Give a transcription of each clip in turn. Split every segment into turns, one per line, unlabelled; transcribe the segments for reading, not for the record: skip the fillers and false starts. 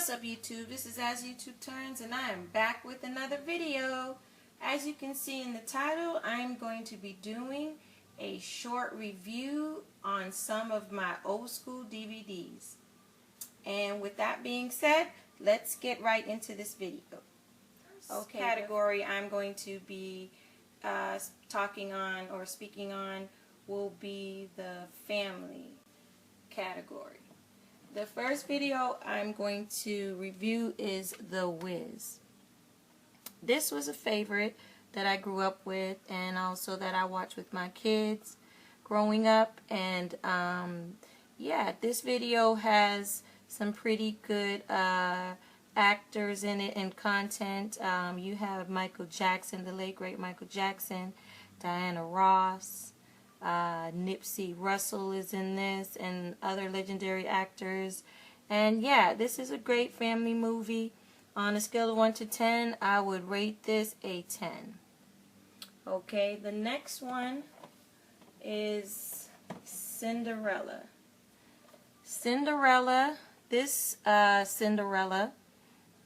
What's up, YouTube? This is As YouTube Turns, and I am back with another video. As you can see in the title, I'm going to be doing a short review on some of my old school DVDs. And with that being said, let's get right into this video. Okay, category I'm going to be talking on or speaking on will be the family category. The first video I'm going to review is The Wiz. This was a favorite that I grew up with and also that I watched with my kids growing up. And yeah, this video has some pretty good actors in it and content. You have Michael Jackson, the late great Michael Jackson, Diana Ross, Nipsey Russell is in this, and other legendary actors. And yeah, this is a great family movie. On a scale of 1 to 10, I would rate this a 10. Okay, the next one is Cinderella. This Cinderella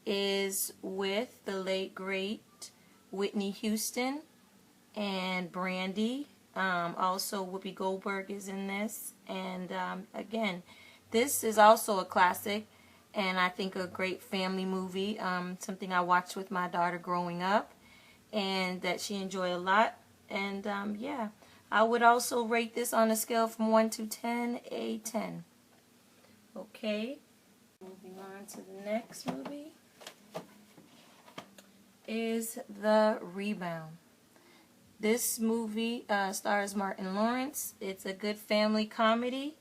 is with the late great Whitney Houston and Brandy. Also Whoopi Goldberg is in this, and again, this is also a classic and I think a great family movie, something I watched with my daughter growing up and that she enjoyed a lot. And yeah, I would also rate this on a scale from 1 to 10 a 10. Okay, moving on to the next movie is The Rebound. This movie stars Martin Lawrence. It's a good family comedy,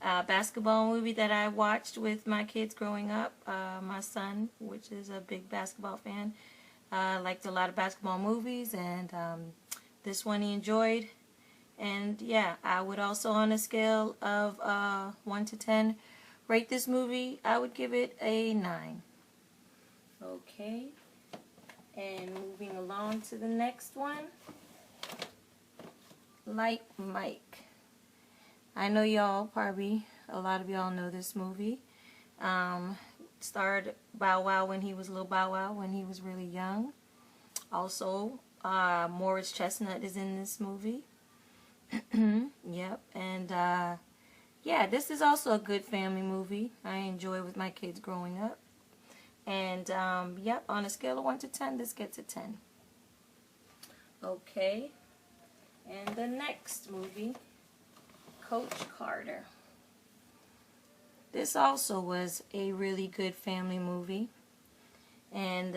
basketball movie that I watched with my kids growing up. My son, which is a big basketball fan, liked a lot of basketball movies, and this one he enjoyed. And yeah, I would also, on a scale of 1 to 10, rate this movie. I would give it a 9. Okay, and moving along to the next one. Like Mike. I know y'all probably, a lot of y'all know this movie. Starred Bow Wow when he was little Bow Wow, when he was really young. Also, Morris Chestnut is in this movie. Yep, and yeah, this is also a good family movie. I enjoy it with my kids growing up. And yep, on a scale of 1 to 10, this gets a 10. Okay. And the next movie, Coach Carter. This also was a really good family movie. And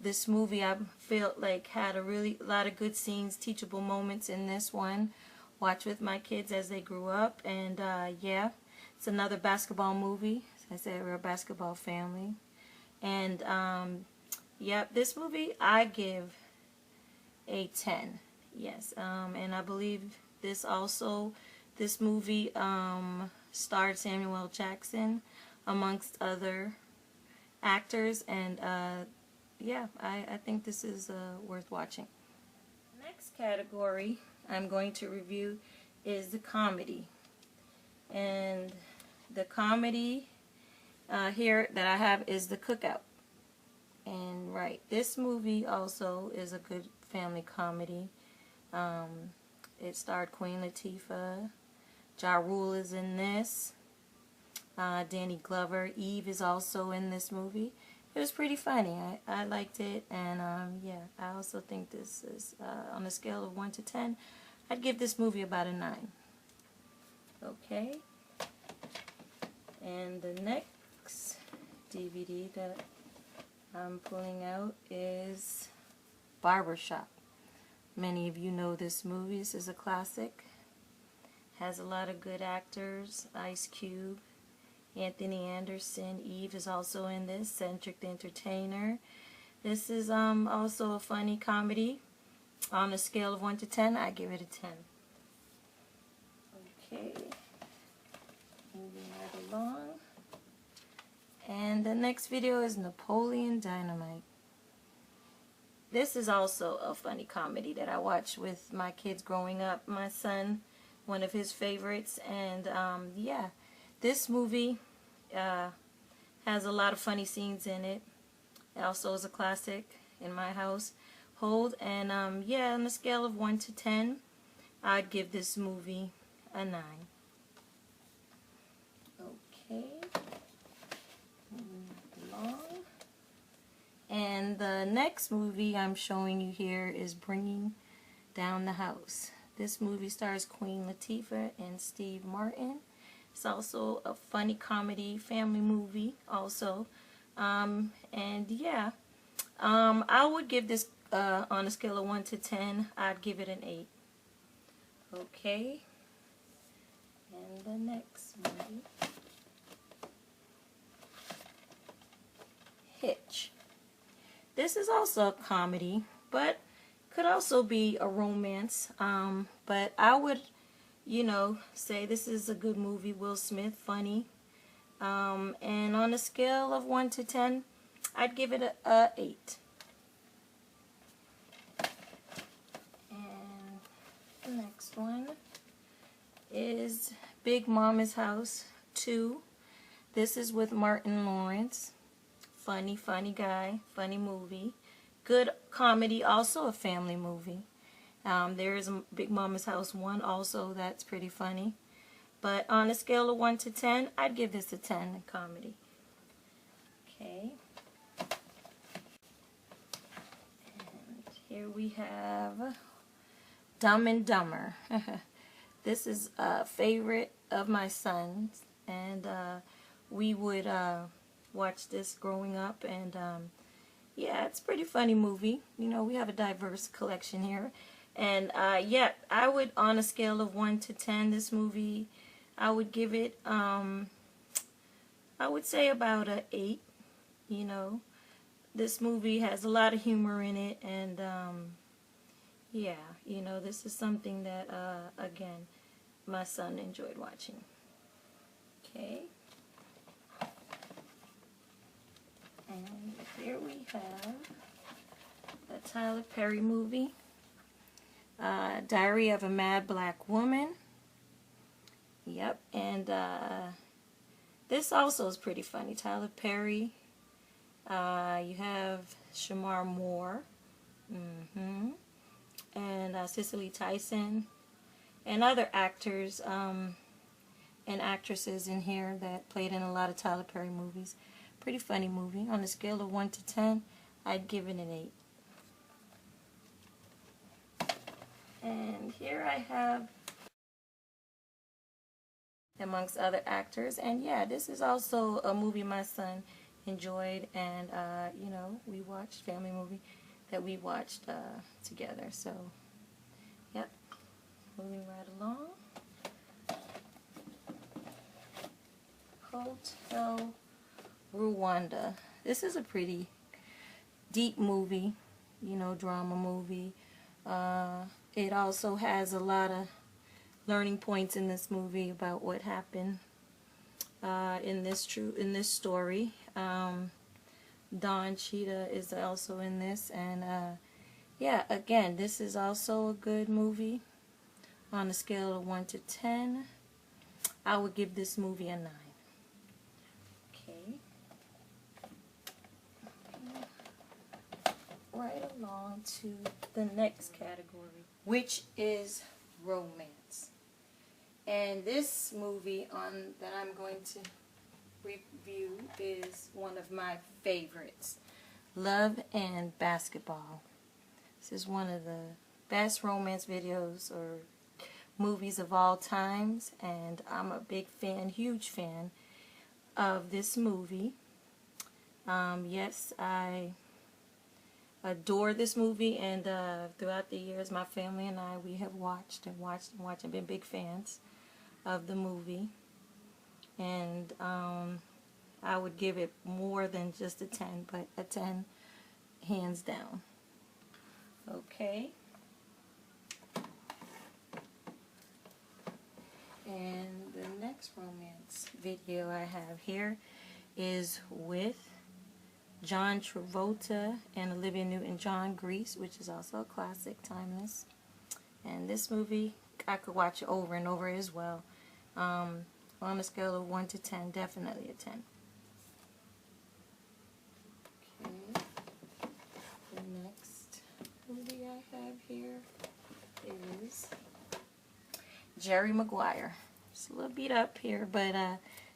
this movie, I felt like had a lot of good scenes, teachable moments in this one. Watch with my kids as they grew up. And yeah, it's another basketball movie. As I said, we're a basketball family. And yeah, this movie I give a 10. Yes, and I believe this movie starred Samuel L. Jackson amongst other actors, and yeah, I think this is worth watching. Next category I'm going to review is the comedy, and the comedy here that I have is The Cookout. And right, this movie also is a good family comedy. It starred Queen Latifah. Ja Rule is in this. Danny Glover. Eve is also in this movie. It was pretty funny. I liked it, and yeah, I also think this is on a scale of 1 to 10. I'd give this movie about a 9. Okay. And the next DVD that I'm pulling out is Barbershop. Many of you know this movie. This is a classic. Has a lot of good actors. Ice Cube, Anthony Anderson. Eve is also in this. Cedric the Entertainer. This is also a funny comedy. On a scale of 1 to 10, I give it a 10. Okay. Moving right along. And the next video is Napoleon Dynamite. This is also a funny comedy that I watched with my kids growing up. My son, one of his favorites. And yeah, this movie Has a lot of funny scenes in it. It also is a classic in my household. And yeah, on a scale of 1 to 10, I'd give this movie a 9. Okay. Moving along. And the next movie I'm showing you here is Bringing Down the House. This movie stars Queen Latifah and Steve Martin. It's also a funny comedy family movie also. And yeah, I would give this on a scale of 1 to 10, I'd give it an 8. Okay. And the next movie, Hitch. This is also a comedy, but could also be a romance. But I would, say this is a good movie. Will Smith, funny. And on a scale of 1 to 10, I'd give it a 8. And the next one is Big Mama's House 2. This is with Martin Lawrence. Funny guy, funny movie. Good comedy, also a family movie. There is Big Mama's House 1 also, that's pretty funny. But on a scale of 1 to 10, I'd give this a 10 in comedy. Okay. And here we have Dumb and Dumber. This is a favorite of my son's, and we would watch this growing up, and yeah, it's a pretty funny movie. We have a diverse collection here. And yeah, I would, on a scale of 1 to 10, this movie, I would give it, I would say about a 8. This movie has a lot of humor in it, and yeah, this is something that, again, my son enjoyed watching. Okay. And here we have a Tyler Perry movie, Diary of a Mad Black Woman. Yep, and this also is pretty funny. Tyler Perry. You have Shamar Moore. And Cicely Tyson. And other actors and actresses in here that played in a lot of Tyler Perry movies. Pretty funny movie. On a scale of 1 to 10, I'd give it an 8. And here I have, amongst other actors, and yeah, this is also a movie my son enjoyed, and we watched, family movie that we watched together. So yep, moving right along. Hotel Rwanda. This is a pretty deep movie, drama movie. It also has a lot of learning points in this movie about what happened in this story. Don Cheetah is also in this, and yeah, again, this is also a good movie. On a scale of 1 to 10, I would give this movie a 9. Okay. Right along to the next category, which is romance. And this movie that I'm going to review is one of my favorites, Love and Basketball. This is one of the best romance videos or movies of all times, and I'm a big fan, huge fan of this movie. Yes, I adore this movie, and throughout the years, my family and I, we have watched and been big fans of the movie. And I would give it more than just a 10, but a 10 hands down. Okay. And the next romance video I have here is with John Travolta and Olivia Newton-John, Grease, which is also a classic, timeless. And this movie, I could watch it over and over as well. On a scale of 1 to 10, definitely a 10. have here is Jerry Maguire. It's a little beat up here, but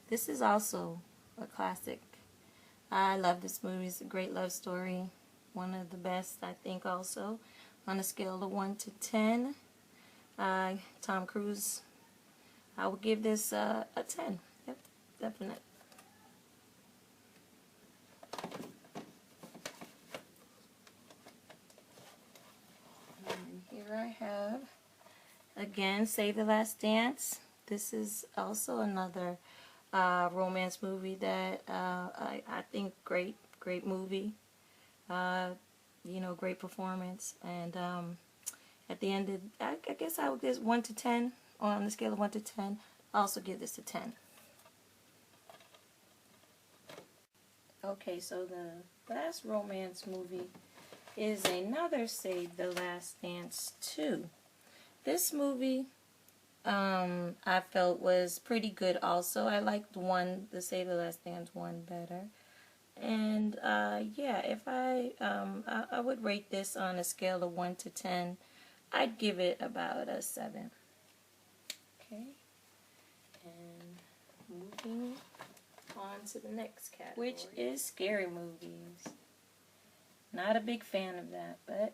this is also a classic. I love this movie. It's a great love story. One of the best, I think, also. On a scale of 1 to 10, Tom Cruise, I would give this a 10. Yep, definite. And here I have, again, Save the Last Dance. This is also another romance movie that I think great movie. You know, great performance. And at the end of, I guess I would give 1 to 10. On the scale of 1 to 10, I also give this a 10. Okay, so the last romance movie is another Save the Last Dance 2. This movie, I felt was pretty good also. I liked the Save the Last Dance 1 better. And yeah, if I would rate this on a scale of 1 to 10, I'd give it about a 7. Okay, and moving on to the next category, which is scary movies. Not a big fan of that, but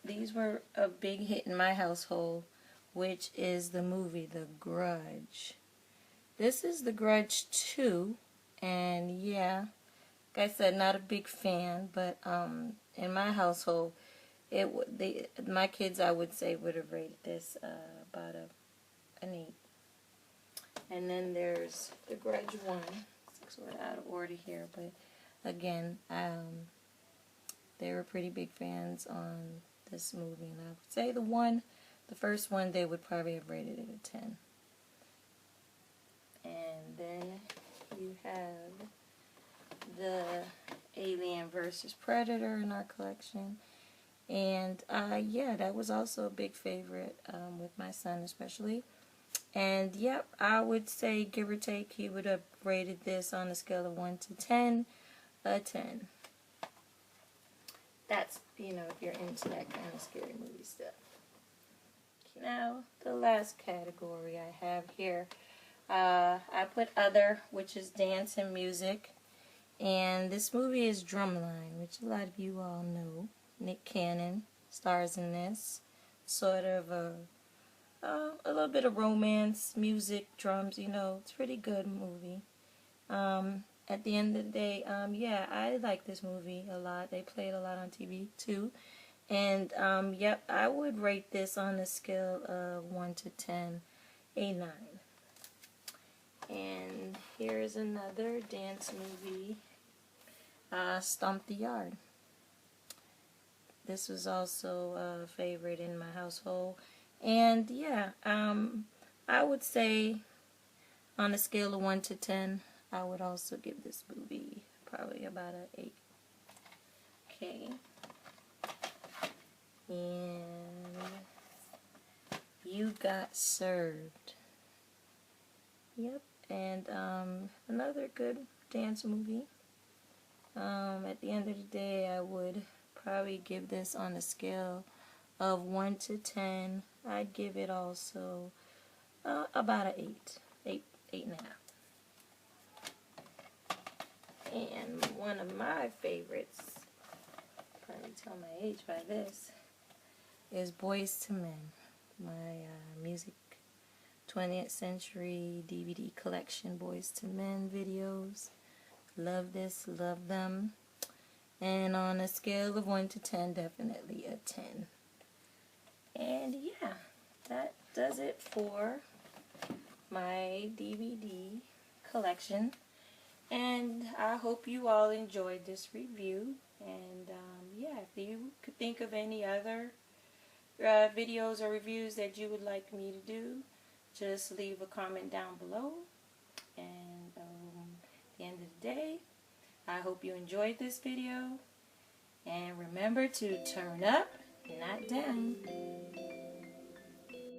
these were a big hit in my household, which is the movie The Grudge. This is The Grudge 2, and yeah, like I said, not a big fan, but in my household, my kids, I would say, would have rated this about an 8. And then there's The Grudge 1. It's sort of out of order here, but again, they were pretty big fans on this movie, and I would say the first one, they would probably have rated it a 10. And then you have the Alien vs. Predator in our collection. And yeah, that was also a big favorite with my son especially. And yep, I would say, give or take, he would have rated this on a scale of 1 to 10, a 10. That's, you know, if you're into that kind of scary movie stuff. Now, the last category I have here, I put Other, which is dance and music. And this movie is Drumline, which a lot of you all know. Nick Cannon stars in this. Sort of a little bit of romance, music, drums, you know. It's a pretty good movie. At the end of the day, yeah, I like this movie a lot. They play it a lot on TV too. And yep, I would rate this on a scale of 1 to 10, a 9. And here's another dance movie, Stomp the Yard. This was also a favorite in my household. And yeah, I would say on a scale of 1 to 10, I would also give this movie probably about an 8. Okay. And You Got Served. Yep. And another good dance movie. At the end of the day, I would probably give this on a scale of 1 to 10. I'd give it also about an 8, 8.5. And one of my favorites, probably tell my age by this, is Boyz II Men. My music 20th century DVD collection, Boyz II Men videos. Love this, love them. And on a scale of 1 to 10, definitely a 10. And yeah, that does it for my DVD collection. And I hope you all enjoyed this review. And yeah, if you could think of any other videos or reviews that you would like me to do, just leave a comment down below. And at the end of the day, I hope you enjoyed this video. And remember to turn up, not down.